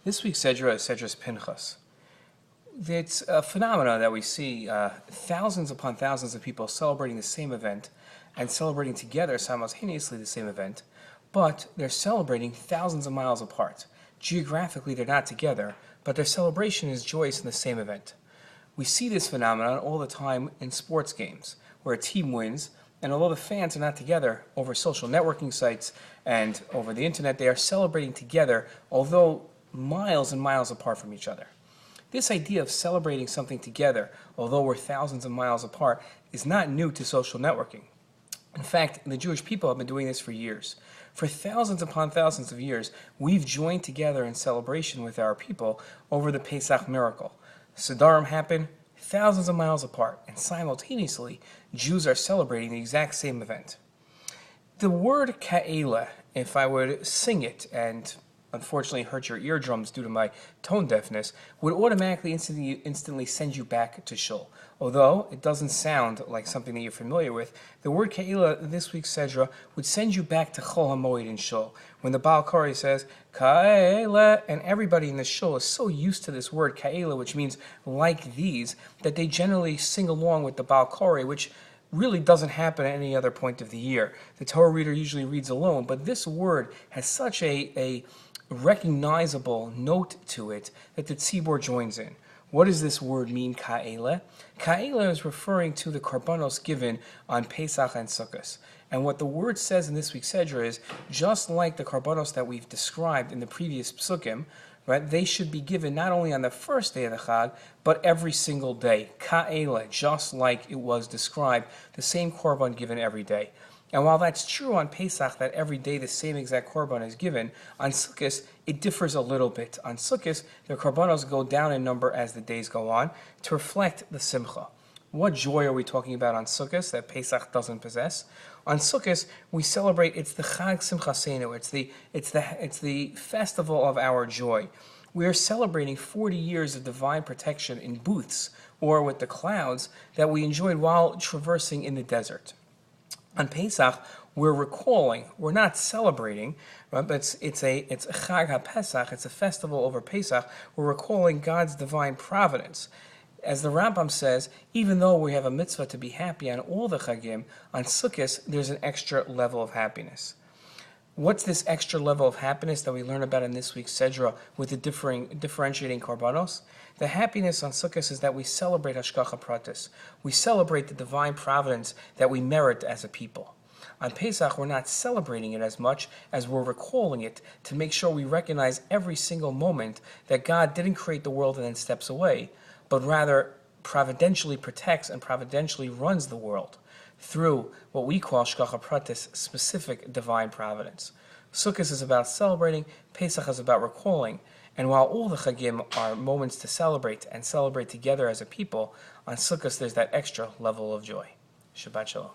This week's Sedra is Sedra Pinchas. It's a phenomenon that we see thousands upon thousands of people celebrating the same event and celebrating together simultaneously the same event, but they're celebrating thousands of miles apart. Geographically, they're not together, but their celebration is joyous in the same event. We see this phenomenon all the time in sports games, where a team wins, and although the fans are not together over social networking sites and over the internet, they are celebrating together, although miles and miles apart from each other. This idea of celebrating something together, although we're thousands of miles apart, is not new to social networking. In fact, the Jewish people have been doing this for years. For thousands upon thousands of years, we've joined together in celebration with our people over the Pesach miracle. Sedra happened thousands of miles apart, and simultaneously, Jews are celebrating the exact same event. The word ka'ela, if I would sing it and unfortunately hurt your eardrums due to my tone deafness, would automatically instantly send you back to shul. Although it doesn't sound like something that you're familiar with, the word ka'ela this week's Sedra would send you back to Chol HaMoed in shul. When the Baal Kori says, ka'ela, and everybody in the shul is so used to this word ka'ela, which means like these, that they generally sing along with the Baal Kori, which really doesn't happen at any other point of the year. The Torah reader usually reads alone, but this word has such a recognizable note to it that the tzibor joins in. What does this word mean, ka'ela? Ka'ela is referring to the korbanos given on Pesach and Sukkot. And what the word says in this week's Sedra is, just like the korbanos that we've described in the previous psukim, right, they should be given not only on the first day of the Chag, but every single day. Ka'ela, just like it was described, the same korban given every day. And while that's true on Pesach, that every day the same exact korban is given, on Sukkot it differs a little bit. On Sukkot, the korbanos go down in number as the days go on to reflect the simcha. What joy are we talking about on Sukkot that Pesach doesn't possess? On Sukkot, we celebrate, it's the Chag Simchasenu, it's the festival of our joy. We are celebrating 40 years of divine protection in booths or with the clouds that we enjoyed while traversing in the desert. On Pesach, we're recalling, we're not celebrating, right, but it's Chag HaPesach, it's a festival over Pesach. We're recalling God's divine providence. As the Rambam says, even though we have a mitzvah to be happy on all the Chagim, on Sukkot there's an extra level of happiness. What's this extra level of happiness that we learn about in this week's Sedra with the differentiating korbanos? The happiness on Sukkot is that we celebrate Hashgacha Pratis. We celebrate the divine providence that we merit as a people. On Pesach, we're not celebrating it as much as we're recalling it to make sure we recognize every single moment that God didn't create the world and then steps away, but rather providentially protects and providentially runs the world through what we call Hashgacha Pratis, specific divine providence. Sukkot is about celebrating, Pesach is about recalling, and while all the Chagim are moments to celebrate and celebrate together as a people, on Sukkot there's that extra level of joy. Shabbat Shalom.